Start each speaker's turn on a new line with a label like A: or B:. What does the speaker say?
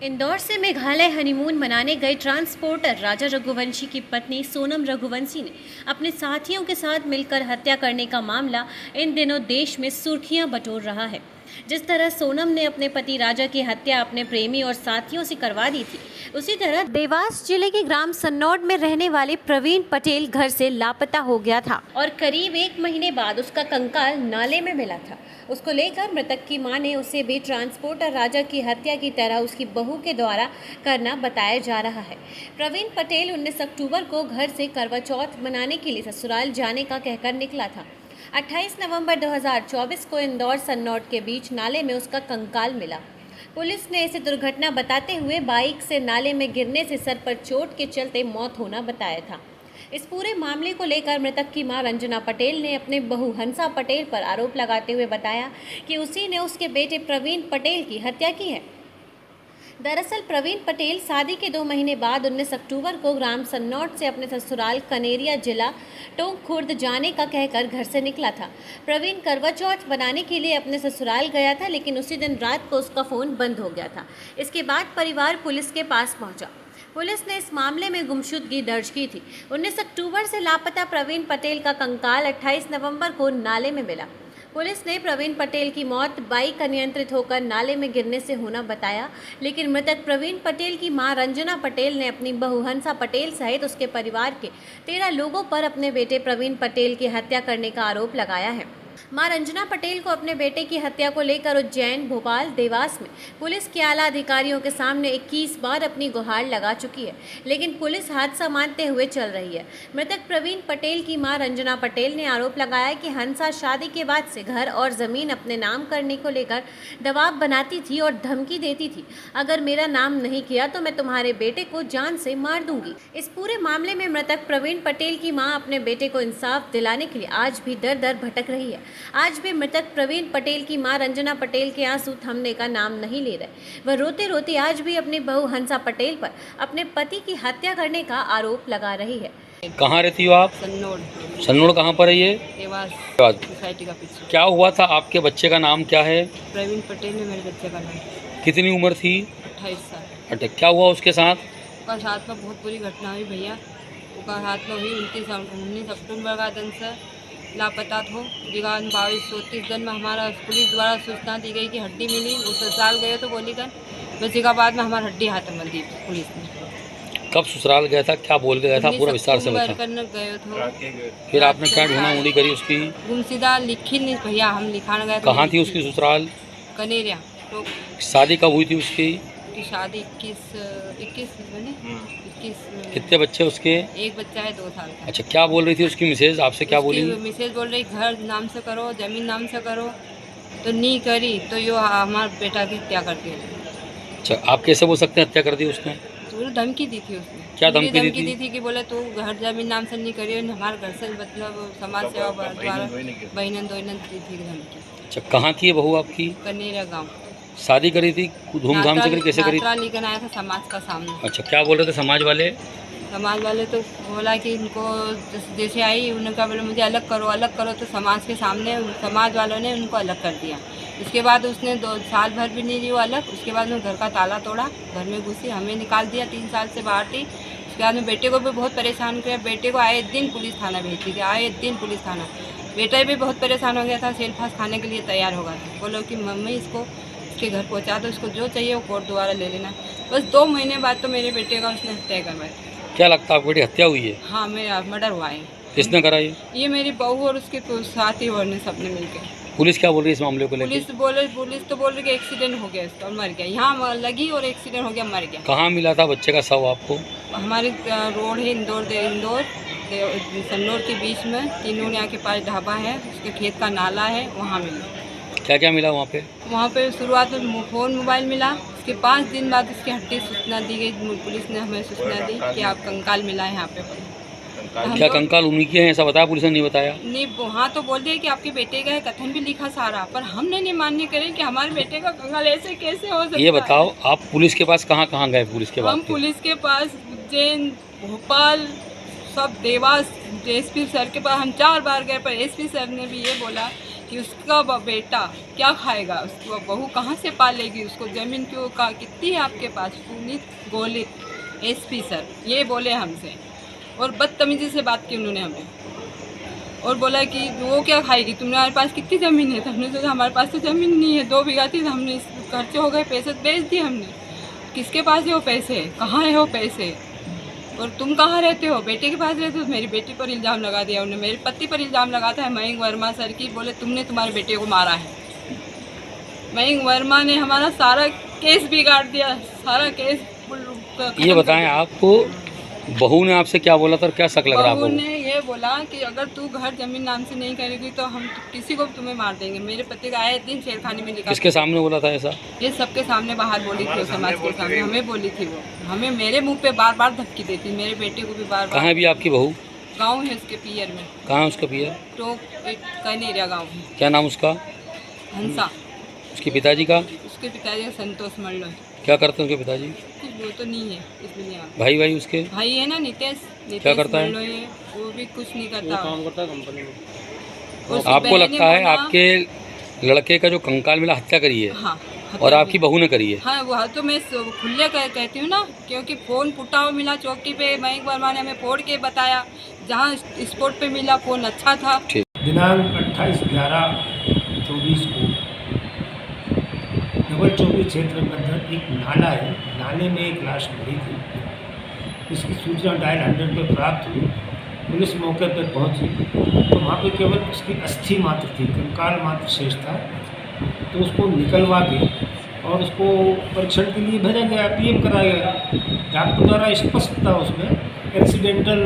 A: इंदौर से मेघालय हनीमून मनाने गए ट्रांसपोर्टर राजा रघुवंशी की पत्नी सोनम रघुवंशी ने अपने साथियों के साथ मिलकर हत्या करने का मामला इन दिनों देश में सुर्खियां बटोर रहा है। जिस तरह सोनम ने अपने पति राजा की हत्या अपने प्रेमी और साथियों से करवा दी थी, उसी तरह देवास जिले के ग्राम सन्नौड में रहने वाले प्रवीण पटेल घर से लापता हो गया था और करीब 1 महीने बाद उसका कंकाल नाले में मिला था। उसको लेकर मृतक की मां ने उसे भी ट्रांसपोर्टर राजा की हत्या की तरह उसकी बहू के द्वारा करना बताया जा रहा है। प्रवीण पटेल 19 अक्टूबर को घर से करवा चौथ मनाने के लिए ससुराल जाने का कहकर निकला था। 28 नवंबर 2024 को इंदौर सन्नौड के बीच नाले में उसका कंकाल मिला। पुलिस ने इसे दुर्घटना बताते हुए बाइक से नाले में गिरने से सर पर चोट के चलते मौत होना बताया था। इस पूरे मामले को लेकर मृतक की मां रंजना पटेल ने अपने बहू हंसा पटेल पर आरोप लगाते हुए बताया कि उसी ने उसके बेटे प्रवीण पटेल की हत्या की है। दरअसल प्रवीण पटेल शादी के 2 महीने बाद 19 अक्टूबर को ग्राम सन्नौड से अपने ससुराल कनेरिया जिला टोंक खुर्द जाने का कहकर घर से निकला था। प्रवीण करवा चौथ बनाने के लिए अपने ससुराल गया था, लेकिन उसी दिन रात को उसका फ़ोन बंद हो गया था। इसके बाद परिवार पुलिस के पास पहुंचा। पुलिस ने इस मामले में गुमशुदगी दर्ज की थी। 19 अक्टूबर से लापता प्रवीण पटेल का कंकाल 28 नवंबर को नाले में मिला। पुलिस ने प्रवीण पटेल की मौत बाइक अनियंत्रित होकर नाले में गिरने से होना बताया, लेकिन मृतक प्रवीण पटेल की मां रंजना पटेल ने अपनी बहू हंसा पटेल सहित उसके परिवार के 13 लोगों पर अपने बेटे प्रवीण पटेल की हत्या करने का आरोप लगाया है। मां रंजना पटेल को अपने बेटे की हत्या को लेकर उज्जैन, भोपाल, देवास में पुलिस के आला अधिकारियों के सामने 21 बार अपनी गुहार लगा चुकी है, लेकिन पुलिस हादसा मानते हुए चल रही है। मृतक प्रवीण पटेल की मां रंजना पटेल ने आरोप लगाया कि हंसा शादी के बाद से घर और जमीन अपने नाम करने को लेकर दबाव बनाती थी और धमकी देती थी, अगर मेरा नाम नहीं किया तो मैं तुम्हारे बेटे को जान से मार दूंगी। इस पूरे मामले में मृतक प्रवीण पटेल की मां अपने बेटे को इंसाफ दिलाने के लिए आज भी दर दर भटक रही है। आज भी मृतक प्रवीण पटेल की मां रंजना पटेल के आंसू थमने का नाम नहीं ले रहे। वह रोते रोते आज भी अपनी बहू हंसा पटेल पर अपने पति की हत्या करने का आरोप लगा रही है।
B: कहाँ रहती हो आप?
C: सन्नौड।
B: सन्नौड कहाँ पर है ये?
C: देवास
B: देवास।
C: सोसाइटी का पीछे।
B: क्या हुआ था? आपके बच्चे का नाम क्या है?
C: प्रवीण पटेल है मेरे बच्चे का नाम।
B: कितनी उम्र थी?
C: 28 साल।
B: अच्छा, क्या हुआ उसके साथ?
C: उसका साथ में बहुत बुरी घटना हुई भैया। उसका साथ में हुई 19 अक्टूबर का दिन से लापता हो। 22-30 दिन में हमारा पुलिस द्वारा सूचना दी गई कि हड्डी मिली। वो ससुराल गए तो बोली कर बस बाद में हमारी हड्डी हाथ में दी पुलिस ने।
B: कब ससुराल गया था? क्या बोल के गया था? पूरा विस्तार से बता।
C: करने गए थे।
B: फिर आपने क्या ढूंढा ढूंढी करी उसकी?
C: गुमशुदा लिखी नहीं भैया, हम लिखाने गए।
B: कहाँ थी उसकी ससुराल?
C: कनेरिया। तो
B: शादी कब हुई थी उसकी?
C: शादी 21 में।
B: कितने बच्चे उसके?
C: एक बच्चा है 2 साल का।
B: अच्छा, क्या बोल रही थी उसकी मिसेज? आपसे क्या बोली?
C: मिसेज बोल रही घर नाम से करो, जमीन नाम से करो, तो नहीं करी तो यो हमारे बेटा की हत्या कर दी।
B: अच्छा, आप कैसे बोल सकते हैं हत्या कर दी उसने?
C: तो धमकी दी थी उसने।
B: क्या धमकी दी
C: थी कि बोले तू घर जमीन नाम से नहीं करी, हमारे घर से मतलब समाज सेवा द्वारा बहनन दी थी धमकी।
B: अच्छा, कहाँ थी ये बहू आपकी?
C: कनेरा गाँव।
B: शादी करी थी धूमधाम से करी? कैसे करी?
C: लेकर आया था समाज का सामने।
B: अच्छा, क्या बोल रहे थे समाज वाले?
C: समाज वाले तो बोला कि इनको जैसे आई उनका बोले मुझे अलग करो, तो समाज के सामने समाज वालों ने उनको अलग कर दिया। उसके बाद उसने 2 साल भर भी नहीं दी वो अलग। उसके बाद में घर का ताला तोड़ा, घर में घुसी, हमें निकाल दिया, 3 साल से बाहर थी। उसके बाद में बेटे को भी बहुत परेशान किया। बेटे को आए दिन पुलिस थाना भेजती थी, आए दिन पुलिस थाना। बेटा भी बहुत परेशान हो गया था, सेल फास खाने के लिए तैयार हो गया था। बोलो कि मम्मी इसको उसके घर पहुँचा दो, उसको जो चाहिए वो कोर्ट द्वारा ले लेना। बस 2 महीने बाद तो मेरे बेटे का उसने हत्या करवाई।
B: क्या लगता है आपकी बेटी हत्या हुई है?
C: हाँ, मेरा मर्डर हुआ है।
B: किसने करा
C: ये मेरी बहू और उसके साथी और ने सबने मिलकर।
B: पुलिस क्या बोल रही है इस मामले को लेकर?
C: पुलिस तो बोल रही कि एक्सीडेंट हो गया इसका और मर गया। यहाँ लगी और एक्सीडेंट हो गया, मर गया।
B: कहाँ मिला था बच्चे का शव आपको?
C: हमारे रोड है इंदौर सन्नौर के बीच में, तीनों के पास ढाबा है, उसके खेत का नाला है, वहाँ मिला।
B: क्या क्या मिला वहाँ पे?
C: वहाँ पे शुरुआत में फ़ोन मोबाइल मिला। उसके 5 दिन बाद उसकी हड्डी सूचना दी गई। पुलिस ने हमें सूचना दी कि आप कंकाल मिला है यहाँ पे।
B: क्या कंकाल उन्हीं के हैं ऐसा बताया? पुलिस ने नहीं बताया?
C: नहीं, वहाँ तो बोल दिया कि आपके बेटे का है, कथन भी लिखा सारा, पर हमने नहीं मान्य करे कि हमारे बेटे का कंकाल ऐसे कैसे हो सकता है।
B: ये बताओ, आप पुलिस के पास कहाँ कहाँ गए? पुलिस के पास
C: हम पुलिस के पास उज्जैन, भोपाल, सब देवास, एसपी सर के पास हम 4 बार गए, पर एसपी सर ने भी ये बोला कि उसका बेटा क्या खाएगा, उसकी बहू कहाँ से पालेगी, उसको ज़मीन क्यों का कितनी है आपके पास। पुनीत गोलित एसपी सर ये बोले हमसे, और बदतमीजी से बात की उन्होंने हमें, और बोला कि वो क्या खाएगी, तुम्हारे पास कितनी ज़मीन है। तो हमने सोचा हमारे पास तो ज़मीन नहीं है, 2 बीघा थी, तो हमने इस खर्चे हो गए, पैसे बेच दिए हमने। किसके पास है वो पैसे, कहाँ है वो पैसे, और तुम कहाँ रहते हो, बेटे के पास रहते हो। मेरी बेटी पर इल्ज़ाम लगा दिया उन्होंने, मेरे पति पर इल्ज़ाम लगाता है मयंक वर्मा सर की, बोले तुमने तुम्हारे बेटे को मारा है। मयंक वर्मा ने हमारा सारा केस बिगाड़ दिया, सारा केस।
B: ये बताएं, आपको बहू ने आपसे क्या बोला था और क्या शक लग रहा है
C: बहू
B: आपको?
C: ने ये बोला कि अगर तू घर जमीन नाम से नहीं करेगी तो हम किसी को तुम्हें मार देंगे। मेरे पति का आए दिन छेड़खानी में लिखा।
B: किसके सामने बोला था ऐसा?
C: ये सबके सामने बाहर बोली थी, समाज के सामने हमें बोली थी। वो हमें मेरे मुंह पे बार बार धमकी देती, मेरे बेटे को भी बार
B: कहाँ
C: बार।
B: है भी आपकी बहू?
C: गाँव है उसके पियर में,
B: कहाँ है उसका पियर?
C: टोक एक कनेरिया गाँव है।
B: क्या नाम उसका?
C: हंसा।
B: उसके पिताजी का?
C: उसके पिताजी का संतोष मल्लो।
B: क्या करते हैं उसके पिताजी?
C: कुछ वो तो नहीं है इस दुनिया में।
B: भाई उसके?
C: भाई है ना नितेश
B: क्या करता है?
C: मल्लो है, वो भी कुछ नहीं करता।
D: काम करता है कंपनी में।
C: उसकी
B: आपको
C: बहन ने
B: लगता है
C: बोला-
B: आपके लड़के का जो कंकाल मिला हत्या करी है
C: हाँ,
B: और आपकी बहू ने करी है?
C: हाँ वो तो मैं खुले कहती हूँ ना, क्योंकि फ़ोन फुटा हुआ मिला चौकी पे। मयंक वर्मा ने हमें फोड़ के बताया, जहाँ स्पॉट पे मिला फ़ोन अच्छा था।
E: दिनांक 28/11/24 को डबल चौकी क्षेत्र के अंदर एक नाला है, नाले में एक लाश मिली थी। इसकी सूचना डायल 100 पर प्राप्त हुई। पुलिस मौके पर पहुंची तो वहाँ पे केवल उसकी अस्थि मात्र थी, कंकाल मात्र शेष था। तो उसको निकलवा के और उसको परीक्षण के लिए भेजा गया, पीएम कराया गया। डॉक्टर द्वारा स्पष्ट था उसमें एक्सीडेंटल